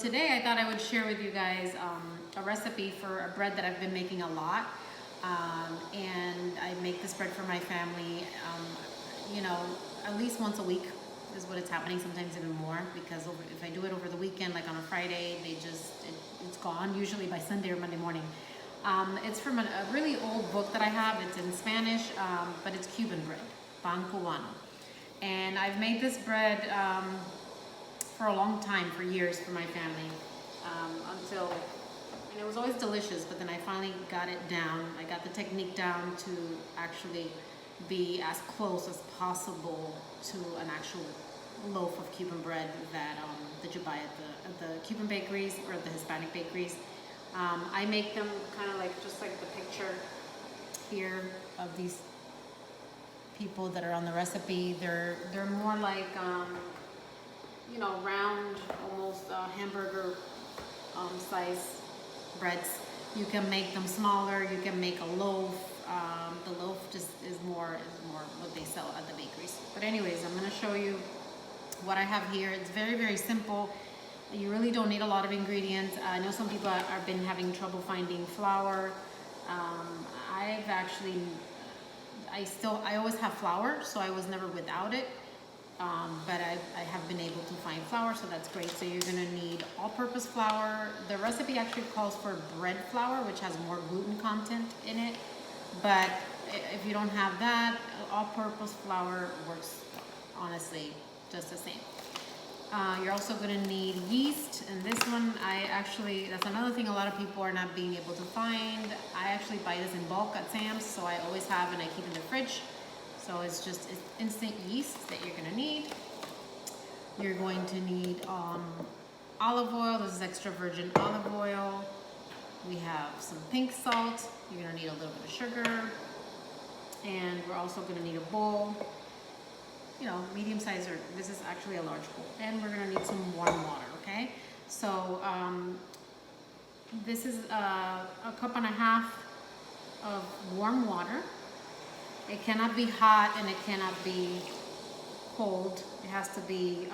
Today I thought I would share with you guys a recipe for a bread that I've been making a lot. And I make this bread for my family, you know, at least once a week is what it's happening, sometimes even more, because if I do it over the weekend, like on a Friday, it's gone, usually by Sunday or Monday morning. It's from a really old book that I have. It's in Spanish, but it's Cuban bread, pan Cubano. And I've made this bread for a long time, for years, for my family, and it was always delicious, but then I finally got it down. I got the technique down to actually be as close as possible to an actual loaf of Cuban bread that you buy at the Cuban bakeries or the Hispanic bakeries. I make them kind of like, just like the picture here of these people that are on the recipe. They're more like, you know, round, almost hamburger size breads. You can make them smaller. You can make a loaf. The loaf just is more what they sell at the bakeries. But anyways, I'm going to show you what I have here. It's very, very simple. You really don't need a lot of ingredients. I know some people have been having trouble finding flour. I always have flour, so I was never without it. But I have been able to find flour, so that's great. So you're gonna need all-purpose flour. The recipe actually calls for bread flour, which has more gluten content in it. But if you don't have that, all-purpose flour works, honestly, just the same. You're also gonna need yeast, and this one, that's another thing a lot of people are not being able to find. I actually buy this in bulk at Sam's, so I always have, and I keep it in the fridge. So it's instant yeast that you're gonna need. You're going to need olive oil. This is extra virgin olive oil. We have some pink salt. You're gonna need a little bit of sugar. And we're also gonna need a bowl, you know, medium size, or this is actually a large bowl. And we're gonna need some warm water, okay? So this is a cup and a half of warm water. It cannot be hot and it cannot be cold. It has to be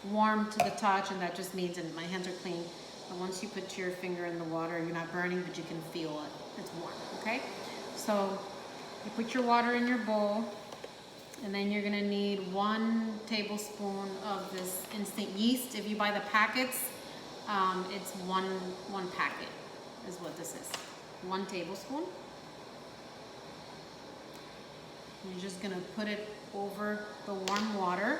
warm to the touch, and that just means, and my hands are clean, and once you put your finger in the water, you're not burning, but you can feel it. It's warm, okay? So you put your water in your bowl, and then you're gonna need 1 tablespoon of this instant yeast. If you buy the packets, it's one packet is what this is. 1 tablespoon. You're just gonna put it over the warm water.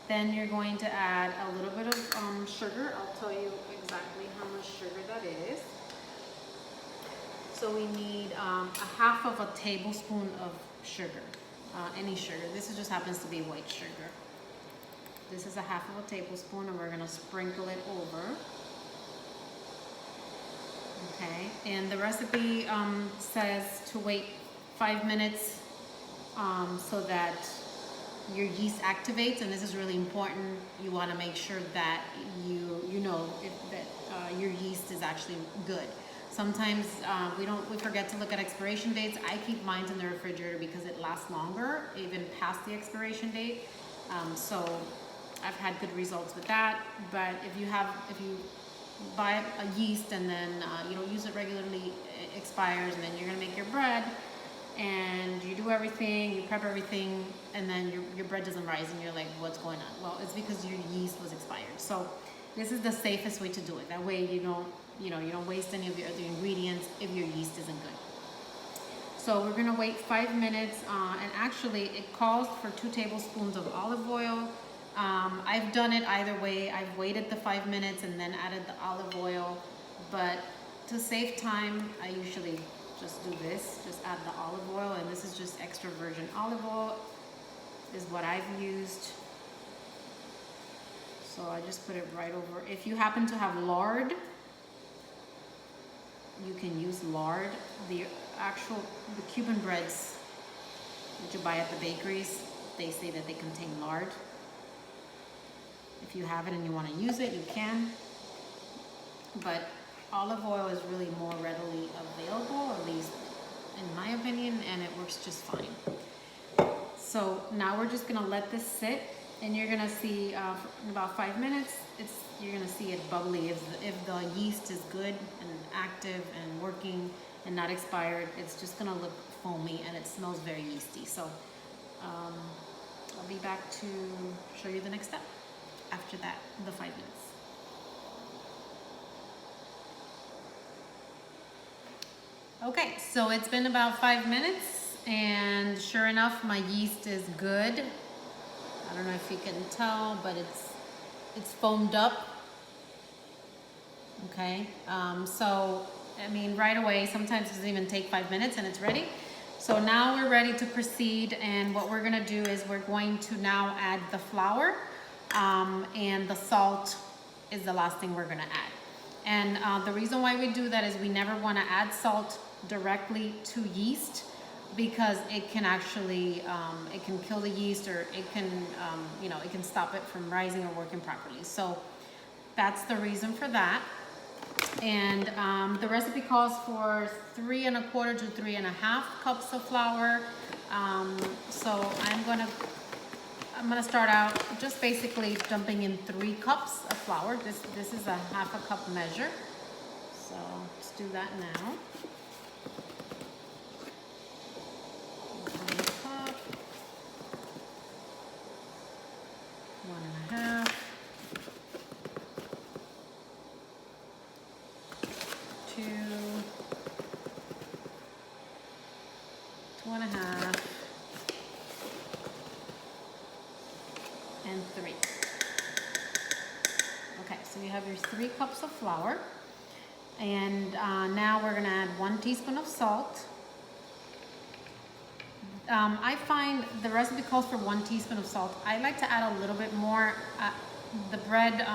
Then you're going to add a little bit of sugar. I'll tell you exactly how much sugar that is. So we need a half of a tablespoon of sugar, any sugar. This just happens to be white sugar. This is a half of a tablespoon, and we're gonna sprinkle it over. Okay, and the recipe says to wait 5 minutes so that your yeast activates, and this is really important. You want to make sure that you know that your yeast is actually good. Sometimes we forget to look at expiration dates. I keep mine in the refrigerator because it lasts longer, even past the expiration date. So I've had good results with that. But if you buy a yeast and then you don't use it regularly, it expires, and then you're gonna make your bread, and you do everything, you prep everything, and then your bread doesn't rise, and you're like, what's going on? Well, it's because your yeast was expired. So this is the safest way to do it. That way you don't waste any of your other ingredients if your yeast isn't good. So we're gonna wait 5 minutes, and actually it calls for 2 tablespoons of olive oil. I've done it either way. I've waited the 5 minutes and then added the olive oil, but to save time, I usually just do this, just add the olive oil, and this is just extra virgin olive oil is what I've used. So I just put it right over. If you happen to have lard, you can use lard. The Cuban breads that you buy at the bakeries, they say that they contain lard. If you have it and you want to use it, you can. But olive oil is really more readily available, at least in my opinion, and it works just fine. So now we're just gonna let this sit And you're gonna see in about 5 minutes, you're gonna see it bubbly. If the yeast is good and active and working and not expired, it's just gonna look foamy and it smells very yeasty. So I'll be back to show you the next step after that, the 5 minutes. Okay, so it's been about 5 minutes and sure enough, my yeast is good. I don't know if you can tell, but it's foamed up. Okay, so I mean right away, sometimes it doesn't even take 5 minutes and it's ready. So now we're ready to proceed, and what we're gonna do is we're going to now add the flour, and the salt is the last thing we're gonna add. And the reason why we do that is we never wanna add salt directly to yeast, because it can actually, it can kill the yeast, or it can, you know, it can stop it from rising or working properly. So that's the reason for that. And the recipe calls for 3 1/4 to 3 1/2 cups of flour. So I'm gonna start out just basically dumping in 3 cups of flour. This is a 1/2 cup measure. So let's do that now. 1 cup, 1 1/2. 2, 2 1/2, and 3. Okay, so you have your 3 cups of flour, and now we're gonna add 1 teaspoon of salt. I find the recipe calls for 1 teaspoon of salt. I like to add a little bit more. The bread,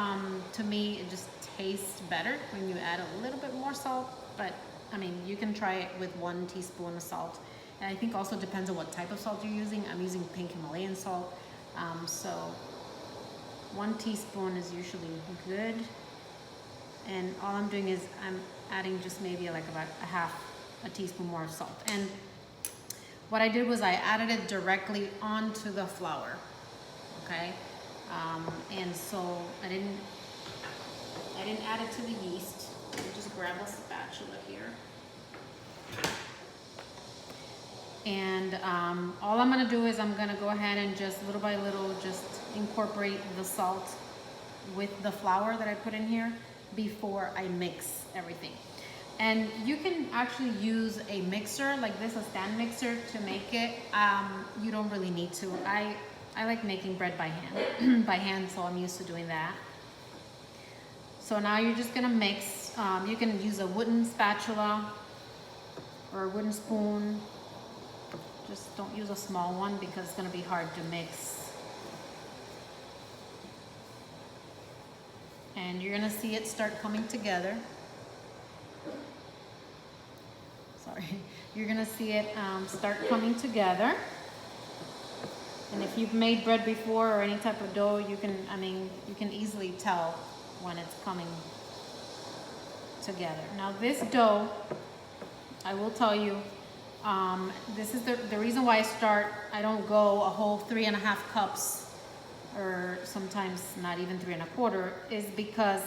to me, it just tastes better when you add a little bit more salt, but I mean, you can try it with 1 teaspoon of salt. And I think also depends on what type of salt you're using. I'm using pink Himalayan salt, so 1 teaspoon is usually good. And all I'm doing is I'm adding just maybe like about a teaspoon more of salt. And what I did was I added it directly onto the flour, okay? And so I didn't add it to the yeast. Let me just grab a spatula here. And all I'm gonna do is I'm gonna go ahead and just little by little just incorporate the salt with the flour that I put in here before I mix everything. And you can actually use a mixer like this, a stand mixer, to make it. You don't really need to. I like making bread by hand, so I'm used to doing that. So now you're just gonna mix. You can use a wooden spatula or a wooden spoon. Just don't use a small one because it's gonna be hard to mix. And you're gonna see it start coming together. Sorry, you're gonna see it start coming together. And if you've made bread before or any type of dough, you can easily tell when it's coming together. Now this dough, I will tell you, this is the reason why I don't go a whole 3 1/2 cups, or sometimes not even 3 1/4, is because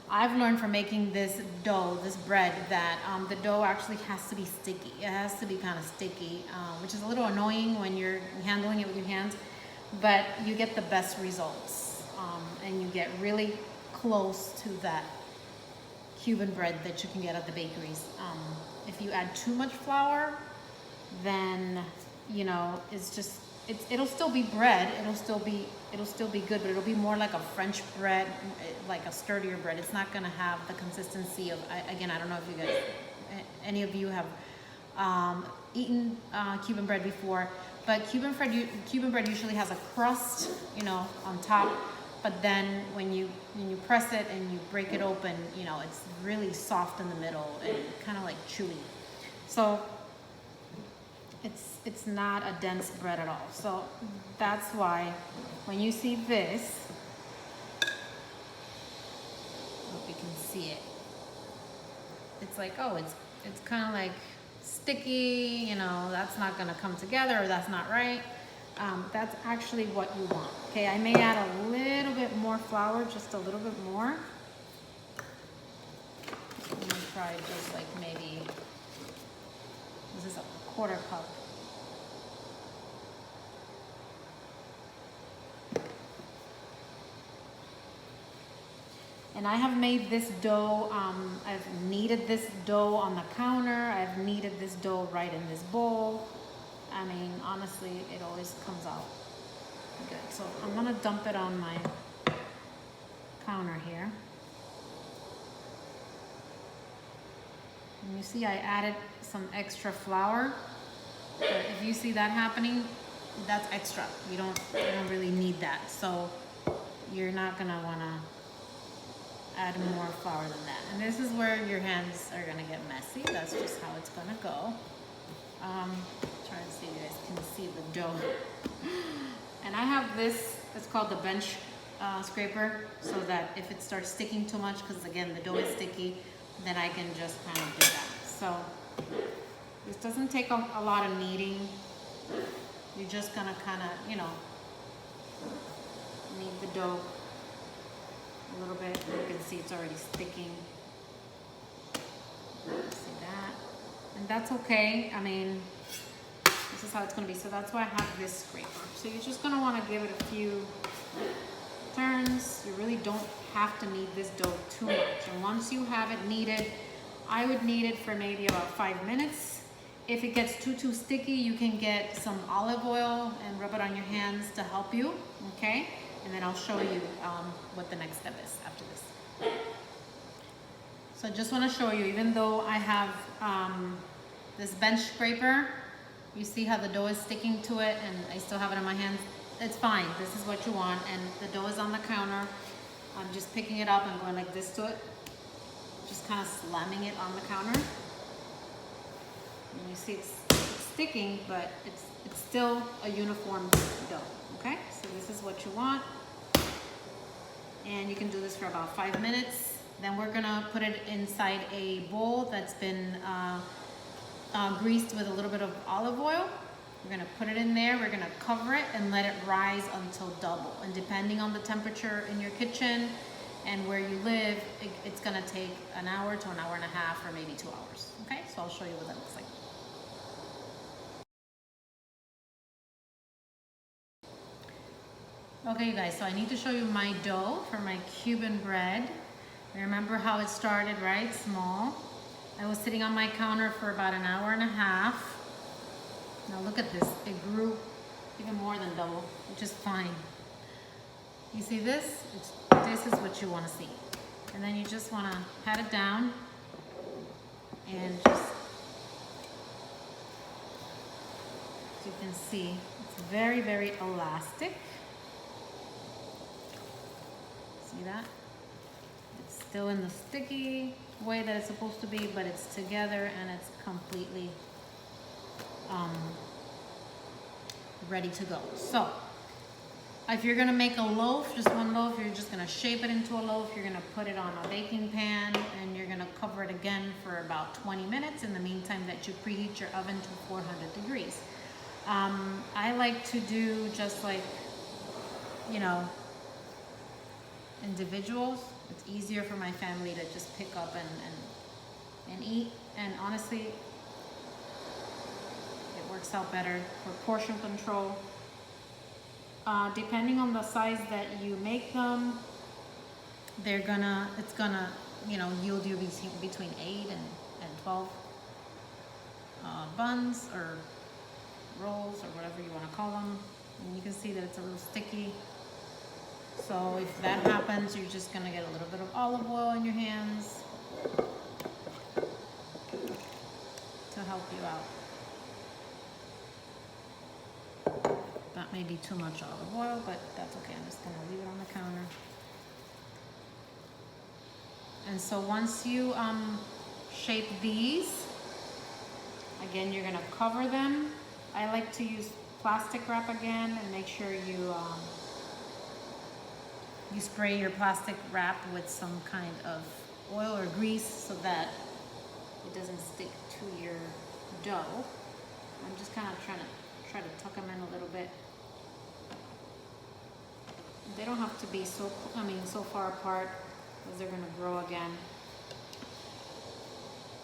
I've learned from making this dough, this bread, that the dough actually has to be sticky. It has to be kind of sticky, which is a little annoying when you're handling it with your hands, but you get the best results, and you get really close to that Cuban bread that you can get at the bakeries. If you add too much flour, then you know it'll still be bread. It'll still be good, but it'll be more like a French bread, like a sturdier bread. It's not gonna have the consistency of, again, I don't know if you guys, any of you have eaten Cuban bread before, but Cuban bread usually has a crust, you know, on top, but then when you press it and you break it open, you know, it's really soft in the middle and kind of like chewy. So it's not a dense bread at all. So that's why when you see this, I hope you can see it. It's like, oh, it's kind of like sticky, you know, that's not gonna come together, or that's not right. That's actually what you want. Okay, I may add a little bit more flour, just a little bit more. I'm gonna try just like maybe, this is a 1/4 cup. And I have made this dough, I've kneaded this dough on the counter. I've kneaded this dough right in this bowl. I mean, honestly, it always comes out good. So I'm gonna dump it on my counter here. And you see I added some extra flour. But if you see that happening, that's extra. You don't really need that. So you're not gonna wanna add more flour than that. And this is where your hands are gonna get messy. That's just how it's gonna go. Try to see if you guys can see the dough. And I have this, it's called the bench scraper, so that if it starts sticking too much, because again, the dough is sticky, then I can just kind of do that. So this doesn't take a lot of kneading. You're just gonna kind of, you know, knead the dough a little bit. You can see it's already sticking. See that? And that's okay. I mean, this is how it's gonna be. So that's why I have this scraper. So you're just gonna wanna give it a few turns. You really don't have to knead this dough too much. And once you have it kneaded, I would knead it for maybe about 5 minutes. If it gets too sticky, you can get some olive oil and rub it on your hands to help you, okay? And then I'll show you what the next step is after this. So I just want to show you, even though I have this bench scraper, you see how the dough is sticking to it and I still have it in my hands. It's fine, this is what you want. And the dough is on the counter. I'm just picking it up and going like this to it. Just kind of slamming it on the counter. And you see it's sticking, but it's still a uniform dough, okay? So this is what you want. And you can do this for about 5 minutes. Then we're gonna put it inside a bowl that's been greased with a little bit of olive oil. We're gonna put it in there, we're gonna cover it and let it rise until double. And depending on the temperature in your kitchen and where you live, it's gonna take an hour to an hour and a half or maybe 2 hours, okay? So I'll show you what that looks like. Okay, you guys, so I need to show you my dough for my Cuban bread. Remember how it started, right? Small. I was sitting on my counter for about an hour and a half. Now look at this, it grew even more than double, which is fine. You see this? This is what you want to see. And then you just want to pat it down and just, as you can see, it's very, very elastic. See that? It's still in the sticky way that it's supposed to be, but it's together and it's completely ready to go. So if you're gonna make a loaf, just one loaf, you're just gonna shape it into a loaf. You're gonna put it on a baking pan and you're gonna cover it again for about 20 minutes in the meantime that you preheat your oven to 400 degrees. I like to do just like, you know, individuals. It's easier for my family to just pick up and eat. And honestly, it works out better for portion control. Depending on the size that you make them, it's gonna, you know, yield you between 8 and 12 buns or rolls or whatever you want to call them. And you can see that it's a little sticky. So if that happens, you're just gonna get a little bit of olive oil in your hands to help you out. That may be too much olive oil, but that's okay. I'm just gonna leave it on the counter. And so once you shape these, again, you're gonna cover them. I like to use plastic wrap again and make sure you spray your plastic wrap with some kind of oil or grease so that it doesn't stick to your dough. I'm just kind of try to tuck them in a little bit They don't have to be so, so far apart because they're gonna grow again.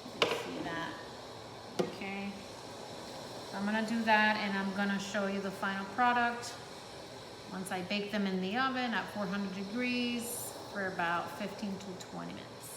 You can see that, okay? So I'm gonna do that and I'm gonna show you the final product once I bake them in the oven at 400 degrees for about 15 to 20 minutes.